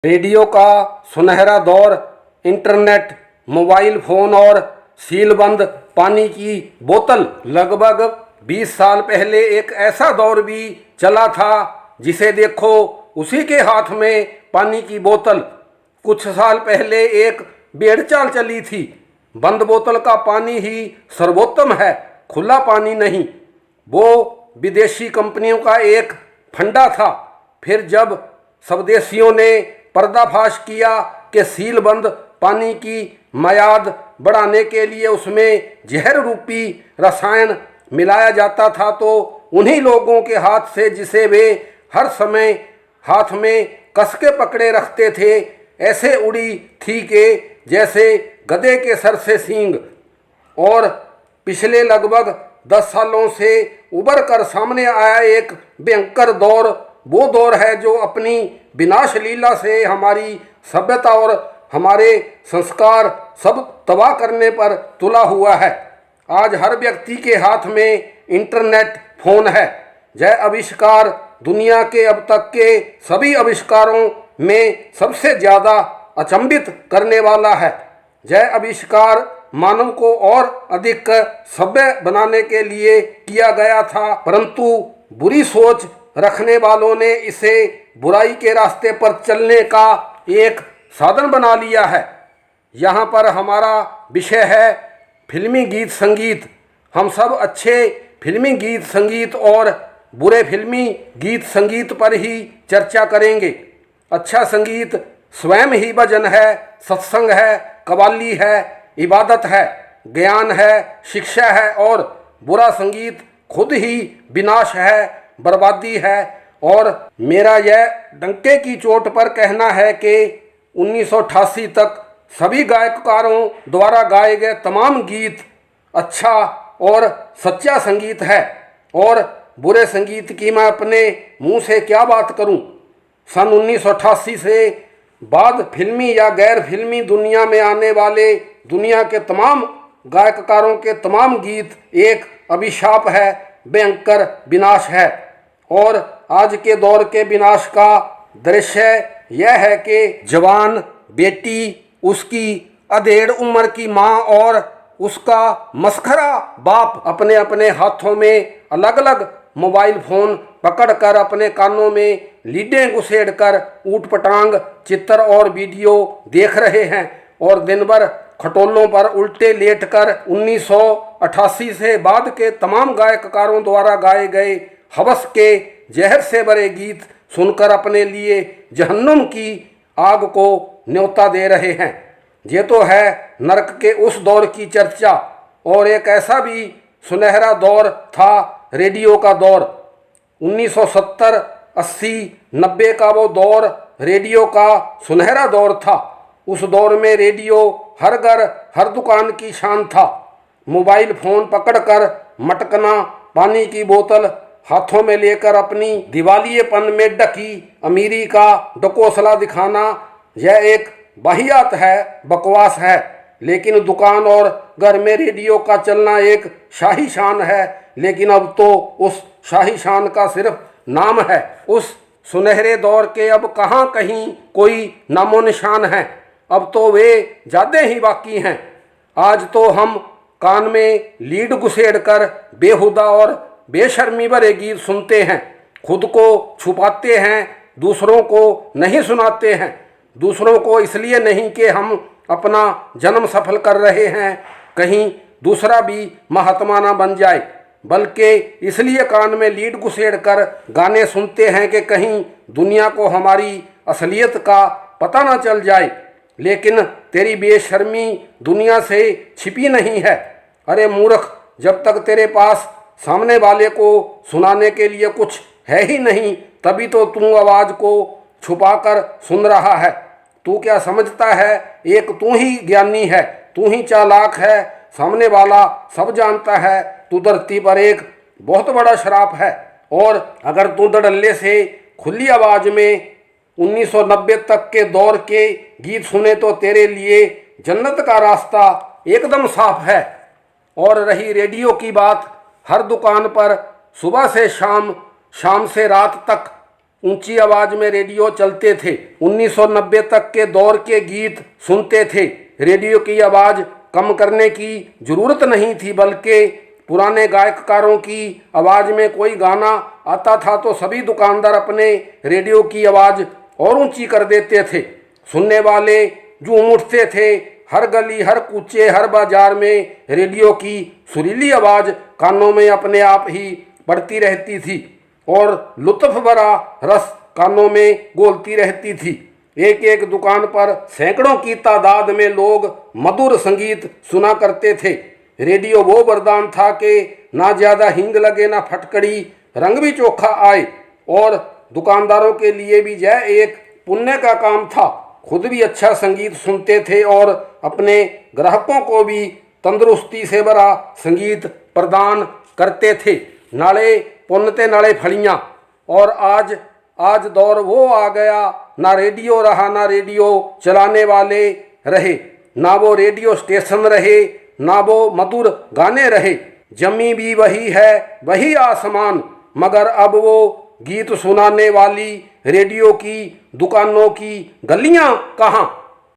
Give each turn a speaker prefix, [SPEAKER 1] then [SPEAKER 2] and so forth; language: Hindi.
[SPEAKER 1] रेडियो का सुनहरा दौर, इंटरनेट, मोबाइल फोन और सीलबंद पानी की बोतल। लगभग 20 साल पहले एक ऐसा दौर भी चला था जिसे देखो उसी के हाथ में पानी की बोतल। कुछ साल पहले एक बेड़चाल चली थी, बंद बोतल का पानी ही सर्वोत्तम है, खुला पानी नहीं। वो विदेशी कंपनियों का एक फंडा था। फिर जब स्वदेशियों ने पर्दाफाश किया कि सीलबंद पानी की मयाद बढ़ाने के लिए उसमें जहर रूपी रसायन मिलाया जाता था, तो उन्हीं लोगों के हाथ से जिसे वे हर समय हाथ में कस के पकड़े रखते थे, ऐसे उड़ी थी कि जैसे गधे के सर से सींग। और पिछले लगभग 10 सालों से उभर कर सामने आया एक भयंकर दौर वो दौर है जो अपनी विनाश लीला से हमारी सभ्यता और हमारे संस्कार सब तबाह करने पर तुला हुआ है। आज हर व्यक्ति के हाथ में इंटरनेट फोन है। यह आविष्कार दुनिया के अब तक के सभी आविष्कारों में सबसे ज़्यादा अचंभित करने वाला है। यह आविष्कार मानव को और अधिक सभ्य बनाने के लिए किया गया था, परंतु बुरी सोच रखने वालों ने इसे बुराई के रास्ते पर चलने का एक साधन बना लिया है। यहाँ पर हमारा विषय है फिल्मी गीत संगीत। हम सब अच्छे फिल्मी गीत संगीत और बुरे फिल्मी गीत संगीत पर ही चर्चा करेंगे। अच्छा संगीत स्वयं ही भजन है, सत्संग है, कव्वाली है, इबादत है, ज्ञान है, शिक्षा है। और बुरा संगीत खुद ही विनाश है, बर्बादी है। और मेरा यह डंके की चोट पर कहना है कि 1988 तक सभी गायककारों द्वारा गाए गए तमाम गीत अच्छा और सच्चा संगीत है। और बुरे संगीत की मैं अपने मुंह से क्या बात करूं। सन 1988 से बाद फिल्मी या गैर फिल्मी दुनिया में आने वाले दुनिया के तमाम गायककारों के तमाम गीत एक अभिशाप है, भयंकर विनाश है। और आज के दौर के विनाश का दृश्य यह है कि जवान बेटी, उसकी अधेड़ उम्र की माँ और उसका मस्खरा बाप अपने अपने हाथों में अलग अलग मोबाइल फोन पकड़कर अपने कानों में लीडें घुसेड़कर ऊटपटांग चित्र और वीडियो देख रहे हैं और दिन भर खटोलों पर उल्टे लेटकर 1988 से बाद के तमाम गायककारों द्वारा गाए गए हवस के जहर से भरे गीत सुनकर अपने लिए जहन्नुम की आग को न्योता दे रहे हैं। ये तो है नरक के उस दौर की चर्चा। और एक ऐसा भी सुनहरा दौर था रेडियो का दौर। 1970, 80, 90 का वो दौर रेडियो का सुनहरा दौर था। उस दौर में रेडियो हर घर हर दुकान की शान था। मोबाइल फोन पकड़कर मटकना, पानी की बोतल हाथों में लेकर अपनी दिवालियेपन में ढकी अमीरी का डकोसला दिखाना, यह एक वाहियात है, बकवास है। लेकिन दुकान और घर में रेडियो का चलना एक शाही शान है। लेकिन अब तो उस शाही शान का सिर्फ नाम है। उस सुनहरे दौर के अब कहाँ कहीं कोई नामो निशान है। अब तो वे ज़्यादा ही बाकी हैं। आज तो हम कान में लीड घुसेड़कर बेहुदा और बेशर्मी भरे गीत सुनते हैं, खुद को छुपाते हैं, दूसरों को नहीं सुनाते हैं। दूसरों को इसलिए नहीं कि हम अपना जन्म सफल कर रहे हैं, कहीं दूसरा भी महात्मा ना बन जाए, बल्कि इसलिए कान में लीड घुसेड़कर गाने सुनते हैं कि कहीं दुनिया को हमारी असलियत का पता ना चल जाए। लेकिन तेरी बेशर्मी दुनिया से छिपी नहीं है। अरे मूर्ख, जब तक तेरे पास सामने वाले को सुनाने के लिए कुछ है ही नहीं, तभी तो तू आवाज़ को छुपाकर सुन रहा है। तू क्या समझता है एक तू ही ज्ञानी है, तू ही चालाक है, सामने वाला सब जानता है। तू धरती पर एक बहुत बड़ा श्राप है। और अगर तू धड़ल्ले से खुली आवाज़ में 1990 तक के दौर के गीत सुने तो तेरे लिए जन्नत का रास्ता एकदम साफ है। और रही रेडियो की बात, हर दुकान पर सुबह से शाम, शाम से रात तक ऊंची आवाज में रेडियो चलते थे। 1990 तक के दौर के गीत सुनते थे। रेडियो की आवाज कम करने की जरूरत नहीं थी, बल्कि पुराने गायककारों की आवाज में कोई गाना आता था तो सभी दुकानदार अपने रेडियो की आवाज और ऊंची कर देते थे। सुनने वाले झूम उठते थे। हर गली, हर कूचे, हर बाजार में रेडियो की सुरीली आवाज कानों में अपने आप ही पड़ती रहती थी और लुत्फ भरा रस कानों में घोलती रहती थी। एक एक दुकान पर सैकड़ों की तादाद में लोग मधुर संगीत सुना करते थे। रेडियो वो वरदान था कि ना ज्यादा हींग लगे, ना फटकड़ी, रंग भी चोखा आए। और दुकानदारों के लिए भी यह एक पुण्य का काम था। खुद भी अच्छा संगीत सुनते थे और अपने ग्राहकों को भी तंदुरुस्ती से भरा संगीत प्रदान करते थे। नाले पुण्यते नाले फलियाँ। और आज दौर वो आ गया, ना रेडियो रहा, ना रेडियो चलाने वाले रहे, ना वो रेडियो स्टेशन रहे, ना वो मधुर गाने रहे। जमी भी वही है, वही आसमान, मगर अब वो गीत सुनाने वाली रेडियो की दुकानों की गलियां कहाँ।